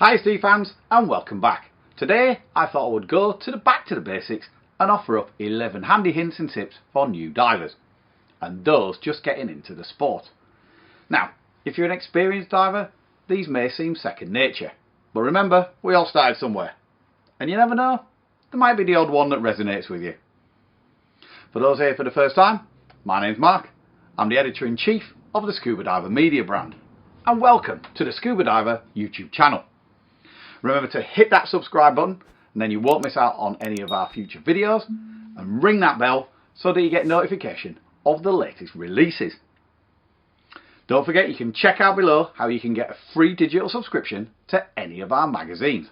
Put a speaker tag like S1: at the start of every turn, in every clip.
S1: Hi Steve fans and welcome back. Today I thought I would go back to the basics and offer up 11 handy hints and tips for new divers and those just getting into the sport. Now, if you're an experienced diver, these may seem second nature, but remember, we all started somewhere and you never know, there might be the odd one that resonates with you. For those here for the first time, my name's Mark. I'm the editor-in-chief of the Scuba Diver media brand and welcome to the Scuba Diver YouTube channel. Remember to hit that subscribe button and then you won't miss out on any of our future videos, and ring that bell so that you get notification of the latest releases. Don't forget you can check out below how you can get a free digital subscription to any of our magazines.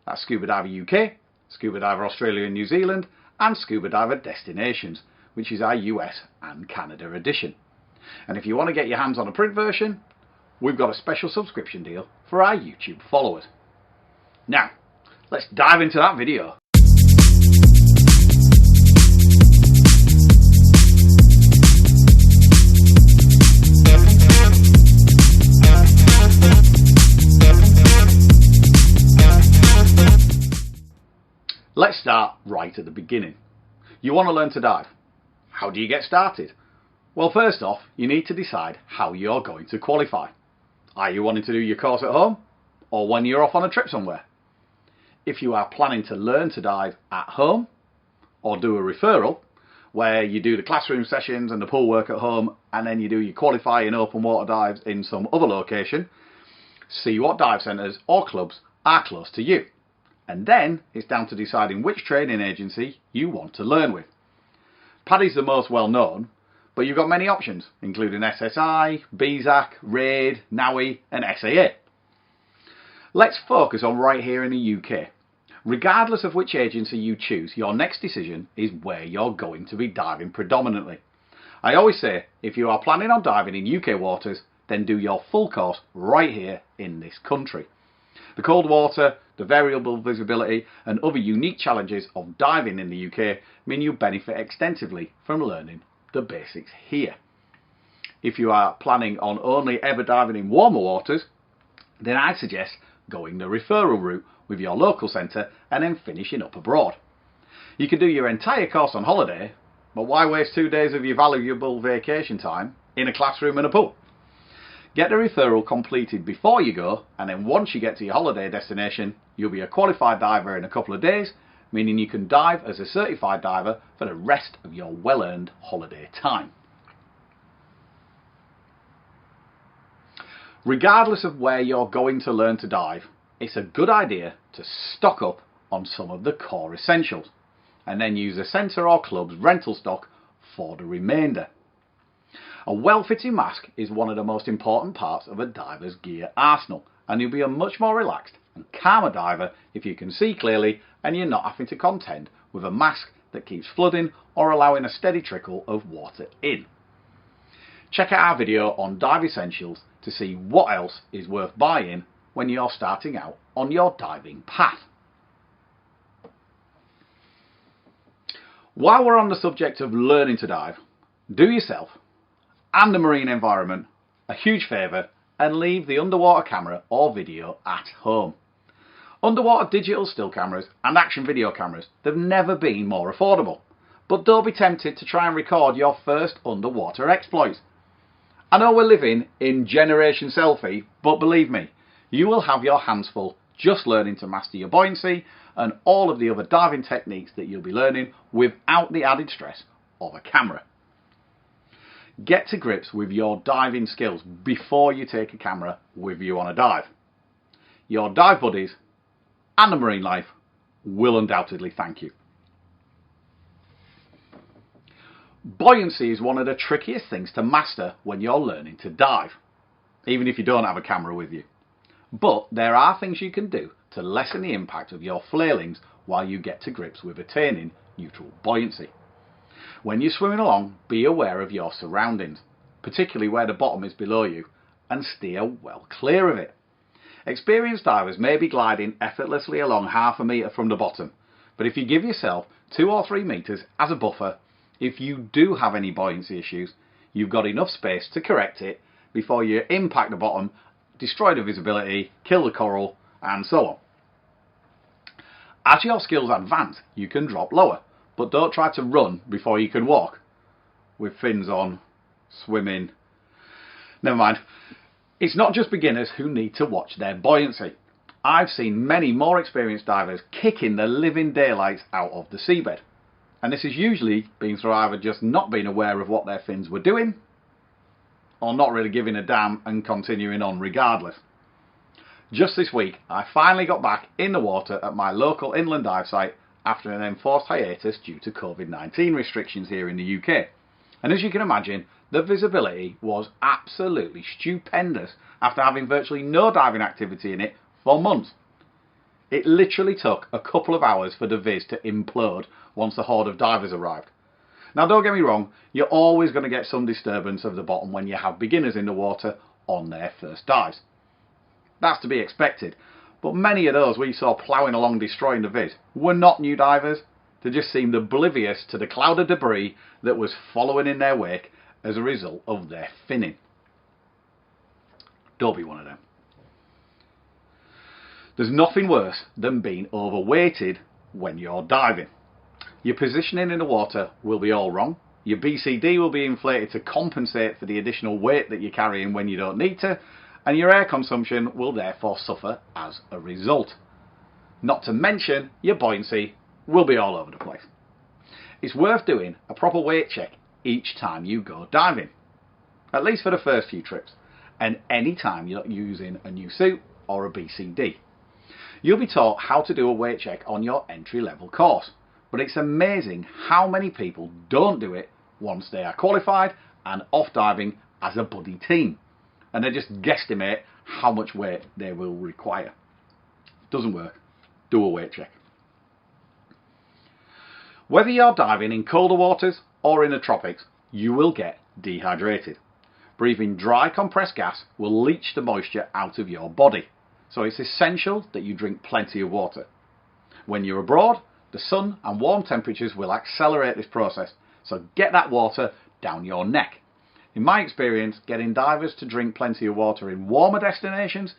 S1: That's Scuba Diver UK, Scuba Diver Australia and New Zealand and Scuba Diver Destinations, which is our US and Canada edition. And if you want to get your hands on a print version, we've got a special subscription deal for our YouTube followers. Now, let's dive into that video. Let's start right at the beginning. You want to learn to dive. How do you get started? Well, first off, you need to decide how you're going to qualify. Are you wanting to do your course at home or when you're off on a trip somewhere? If you are planning to learn to dive at home or do a referral where you do the classroom sessions and the pool work at home and then you do your qualifying open water dives in some other location, see what dive centres or clubs are close to you. And then it's down to deciding which training agency you want to learn with. PADI is the most well known, but you've got many options including SSI, BZAC, RAID, NAUI and SAA. Let's focus on right here in the UK. Regardless of which agency you choose, your next decision is where you're going to be diving predominantly. I always say, if you are planning on diving in UK waters, then do your full course right here in this country. The cold water, the variable visibility and other unique challenges of diving in the UK mean you benefit extensively from learning the basics here. If you are planning on only ever diving in warmer waters, then I suggest going the referral route with your local centre and then finishing up abroad. You can do your entire course on holiday, but why waste 2 days of your valuable vacation time in a classroom and a pool? Get the referral completed before you go, and then once you get to your holiday destination, you'll be a qualified diver in a couple of days, meaning you can dive as a certified diver for the rest of your well-earned holiday time. Regardless of where you're going to learn to dive, it's a good idea to stock up on some of the core essentials and then use a centre or club's rental stock for the remainder. A well-fitting mask is one of the most important parts of a diver's gear arsenal, and you'll be a much more relaxed and calmer diver if you can see clearly and you're not having to contend with a mask that keeps flooding or allowing a steady trickle of water in. Check out our video on dive essentials to see what else is worth buying when you're starting out on your diving path. While we're on the subject of learning to dive, do yourself and the marine environment a huge favour and leave the underwater camera or video at home. Underwater digital still cameras and action video cameras have never been more affordable, but don't be tempted to try and record your first underwater exploits. I know we're living in Generation Selfie, but believe me, you will have your hands full just learning to master your buoyancy and all of the other diving techniques that you'll be learning without the added stress of a camera. Get to grips with your diving skills before you take a camera with you on a dive. Your dive buddies and the marine life will undoubtedly thank you. Buoyancy is one of the trickiest things to master when you're learning to dive, even if you don't have a camera with you. But there are things you can do to lessen the impact of your flailings while you get to grips with attaining neutral buoyancy. When you're swimming along, be aware of your surroundings, particularly where the bottom is below you, and steer well clear of it. Experienced divers may be gliding effortlessly along half a metre from the bottom, but if you give yourself 2 or 3 metres as a buffer, if you do have any buoyancy issues, you've got enough space to correct it before you impact the bottom, destroy the visibility, kill the coral and so on. As your skills advance, you can drop lower, but don't try to run before you can walk. With fins on, swimming. Never mind. It's not just beginners who need to watch their buoyancy. I've seen many more experienced divers kicking the living daylights out of the seabed. And this has usually been through either just not being aware of what their fins were doing, or not really giving a damn and continuing on regardless. Just this week, I finally got back in the water at my local inland dive site after an enforced hiatus due to COVID-19 restrictions here in the UK. And as you can imagine, the visibility was absolutely stupendous after having virtually no diving activity in it for months. It literally took a couple of hours for the viz to implode once the horde of divers arrived. Now don't get me wrong, you're always going to get some disturbance of the bottom when you have beginners in the water on their first dives. That's to be expected, but many of those we saw ploughing along destroying the viz were not new divers. They just seemed oblivious to the cloud of debris that was following in their wake as a result of their finning. Don't be one of them. There's nothing worse than being overweighted when you're diving. Your positioning in the water will be all wrong. Your BCD will be inflated to compensate for the additional weight that you're carrying when you don't need to, and your air consumption will therefore suffer as a result. Not to mention, your buoyancy will be all over the place. It's worth doing a proper weight check each time you go diving, at least for the first few trips, and any time you're using a new suit or a BCD. You'll be taught how to do a weight check on your entry-level course, but it's amazing how many people don't do it once they are qualified and off diving as a buddy team, and they just guesstimate how much weight they will require. Doesn't work. Do a weight check. Whether you're diving in colder waters or in the tropics, you will get dehydrated. Breathing dry compressed gas will leach the moisture out of your body, so it's essential that you drink plenty of water. When you're abroad, the sun and warm temperatures will accelerate this process, so get that water down your neck. In my experience, getting divers to drink plenty of water in warmer destinations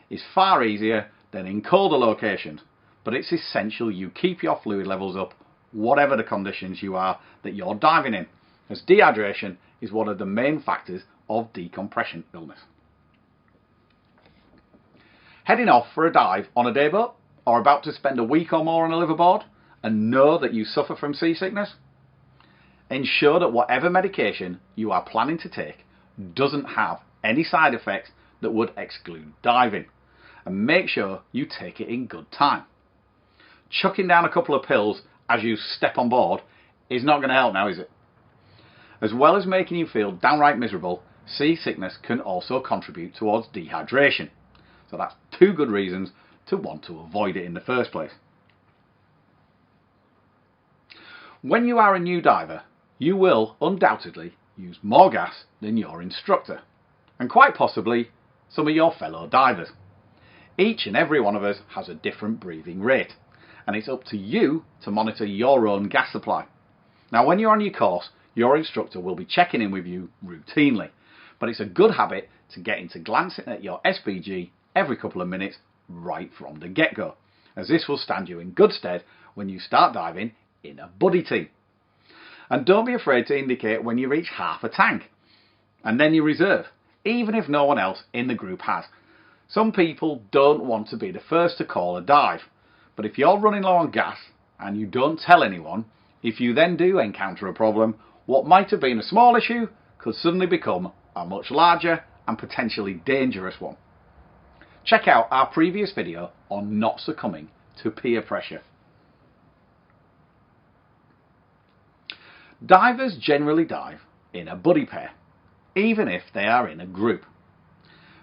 S1: is far easier than in colder locations, but it's essential you keep your fluid levels up whatever the conditions you are that you're diving in, as dehydration is one of the main factors of decompression illness. Heading off for a dive on a day boat, or about to spend a week or more on a liveaboard, and know that you suffer from seasickness? Ensure that whatever medication you are planning to take doesn't have any side effects that would exclude diving, and make sure you take it in good time. Chucking down a couple of pills as you step on board is not going to help now, is it? As well as making you feel downright miserable, seasickness can also contribute towards dehydration. So that's two good reasons to want to avoid it in the first place. When you are a new diver, you will undoubtedly use more gas than your instructor, and quite possibly some of your fellow divers. Each and every one of us has a different breathing rate, and it's up to you to monitor your own gas supply. Now, when you're on your course, your instructor will be checking in with you routinely, but it's a good habit to get into glancing at your SPG every couple of minutes right from the get-go, as this will stand you in good stead when you start diving in a buddy team. And don't be afraid to indicate when you reach half a tank, and then you reserve, even if no one else in the group has. Some people don't want to be the first to call a dive, but if you're running low on gas and you don't tell anyone, if you then do encounter a problem, what might have been a small issue could suddenly become a much larger and potentially dangerous one. Check out our previous video on not succumbing to peer pressure. Divers generally dive in a buddy pair, even if they are in a group.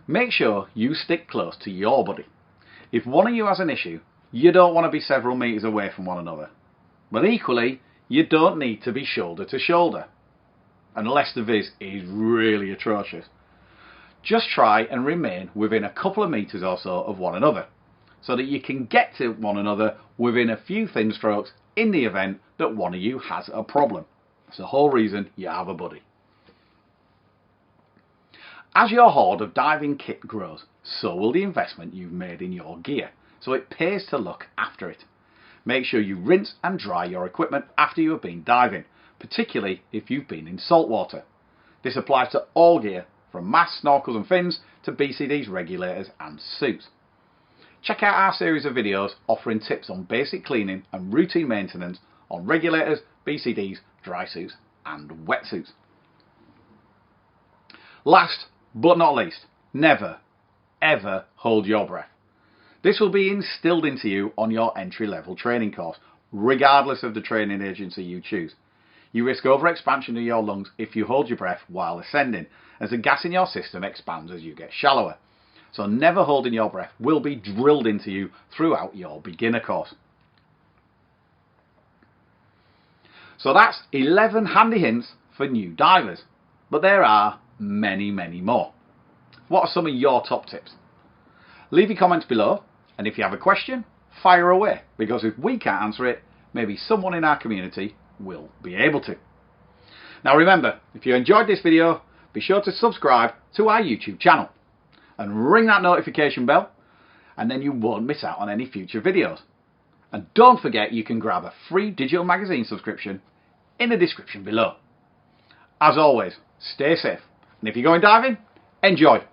S1: Make sure you stick close to your buddy. If one of you has an issue, you don't want to be several metres away from one another. But equally, you don't need to be shoulder to shoulder, unless the viz is really atrocious. Just try and remain within a couple of metres or so of one another, so that you can get to one another within a few thin strokes in the event that one of you has a problem. That's the whole reason you have a buddy. As your hoard of diving kit grows, so will the investment you've made in your gear, so it pays to look after it. Make sure you rinse and dry your equipment after you have been diving, particularly if you've been in salt water. This applies to all gear, from masks, snorkels and fins to BCDs, regulators and suits. Check out our series of videos offering tips on basic cleaning and routine maintenance on regulators, BCDs, dry suits and wetsuits. Last but not least, never ever hold your breath. This will be instilled into you on your entry-level training course, regardless of the training agency you choose. You risk overexpansion of your lungs if you hold your breath while ascending, as the gas in your system expands as you get shallower. So never holding your breath will be drilled into you throughout your beginner course. So that's 11 handy hints for new divers, but there are many more. What are some of your top tips? Leave your comments below, and if you have a question, fire away, because if we can't answer it, maybe someone in our community will be able to. Now remember, if you enjoyed this video, be sure to subscribe to our YouTube channel and ring that notification bell, and then you won't miss out on any future videos. And don't forget, you can grab a free digital magazine subscription in the description below. As always, stay safe, and if you're going diving, enjoy.